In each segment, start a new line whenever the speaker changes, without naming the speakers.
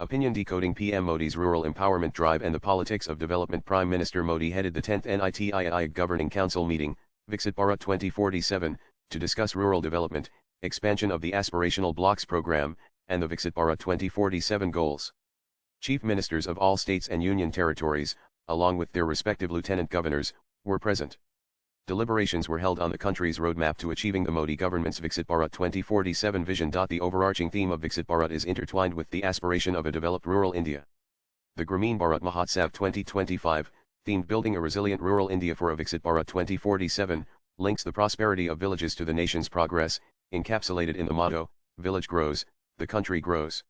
Opinion Decoding PM Modi's Rural Empowerment Drive and the Politics of Development. Prime Minister Modi headed the 10th NITI Governing Council meeting, Viksit Bharat 2047, to discuss rural development, expansion of the Aspirational Blocks program, and the Viksit Bharat 2047 goals. Chief ministers of all states and union territories, along with their respective lieutenant governors, were present. Deliberations were held on the country's roadmap to achieving the Modi government's Viksit Bharat 2047 vision. The overarching theme of Viksit Bharat is intertwined with the aspiration of a developed rural India. The Gramin Bharat Mahotsav 2025, themed Building a Resilient Rural India for a Viksit Bharat 2047, links the prosperity of villages to the nation's progress, encapsulated in the motto, "Village grows, the country grows."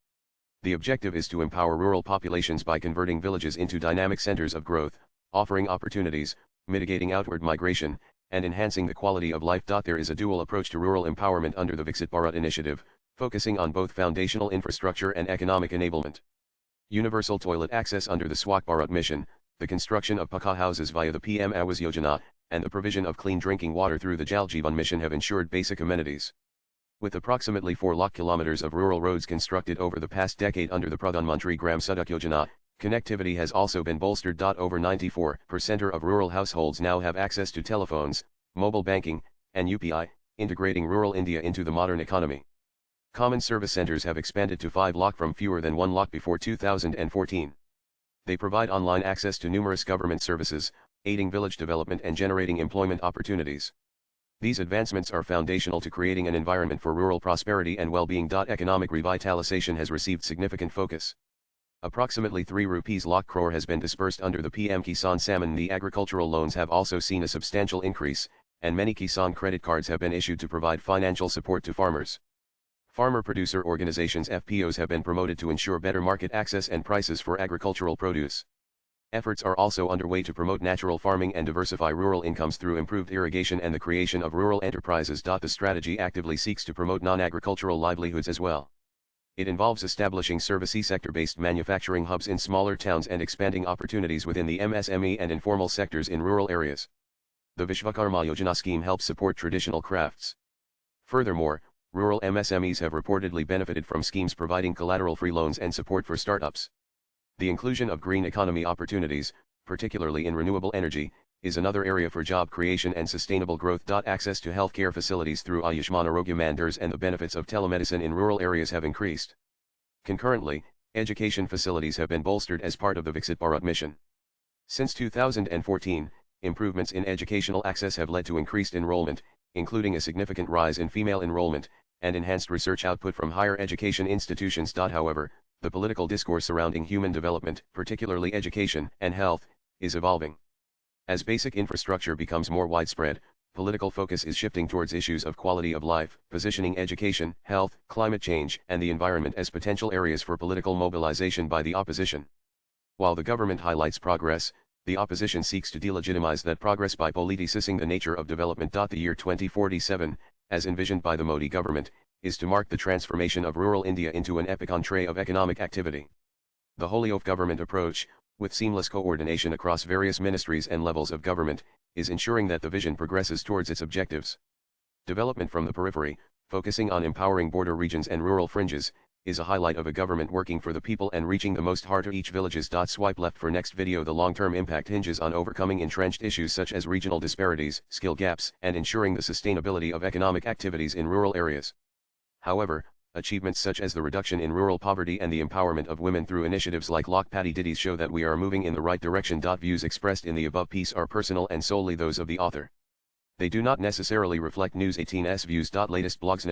The objective is to empower rural populations by converting villages into dynamic centers of growth, offering opportunities, mitigating outward migration, and enhancing the quality of life. There is a dual approach to rural empowerment under the Viksit Bharat initiative, focusing on both foundational infrastructure and economic enablement. Universal toilet access under the Swachh Bharat mission, the construction of Pakka houses via the PM Awas Yojana, and the provision of clean drinking water through the Jal Jeevan mission have ensured basic amenities. With approximately 4 lakh kilometers of rural roads constructed over the past decade under the Pradhan Mantri Gram Sadak Yojana, connectivity has also been bolstered. Over 94% of rural households now have access to telephones, mobile banking, and UPI, integrating rural India into the modern economy. Common service centers have expanded to 5 lakh from fewer than 1 lakh before 2014. They provide online access to numerous government services, aiding village development and generating employment opportunities. These advancements are foundational to creating an environment for rural prosperity and well-being. Economic revitalization has received significant focus. Approximately 3 lakh crore has been disbursed under the PM Kisan Samman. The agricultural loans have also seen a substantial increase, and many Kisan credit cards have been issued to provide financial support to farmers. Farmer-producer organizations (FPOs) have been promoted to ensure better market access and prices for agricultural produce. Efforts are also underway to promote natural farming and diversify rural incomes through improved irrigation and the creation of rural enterprises. The strategy actively seeks to promote non-agricultural livelihoods as well. It involves establishing service sector-based manufacturing hubs in smaller towns and expanding opportunities within the MSME and informal sectors in rural areas. The Vishwakarma Yojana scheme helps support traditional crafts. Furthermore, rural MSMEs have reportedly benefited from schemes providing collateral-free loans and support for startups. The inclusion of green economy opportunities, particularly in renewable energy, is another area for job creation and sustainable growth. Access to healthcare facilities through Ayushman Arogya Mandars and the benefits of telemedicine in rural areas have increased. Concurrently, education facilities have been bolstered as part of the Viksit Bharat mission. Since 2014, improvements in educational access have led to increased enrollment, including a significant rise in female enrollment, and enhanced research output from higher education institutions. However, the political discourse surrounding human development, particularly education and health, is evolving. As basic infrastructure becomes more widespread, political focus is shifting towards issues of quality of life, positioning education, health, climate change, and the environment as potential areas for political mobilization by the opposition. While the government highlights progress, the opposition seeks to delegitimize that progress by politicizing the nature of development. The year 2047, as envisioned by the Modi government, is to mark the transformation of rural India into an epic entree of economic activity. The wholly of government approach, with seamless coordination across various ministries and levels of government, is ensuring that the vision progresses towards its objectives. Development from the periphery, focusing on empowering border regions and rural fringes, is a highlight of a government working for the people and reaching the most heart of each villages. Swipe left for next video. The long-term impact hinges on overcoming entrenched issues such as regional disparities, skill gaps, and ensuring the sustainability of economic activities in rural areas. However, achievements such as the reduction in rural poverty and the empowerment of women through initiatives like Lok Paddy Ditties show that we are moving in the right direction. Views expressed in the above piece are personal and solely those of the author. They do not necessarily reflect News 18's views. Latest blogs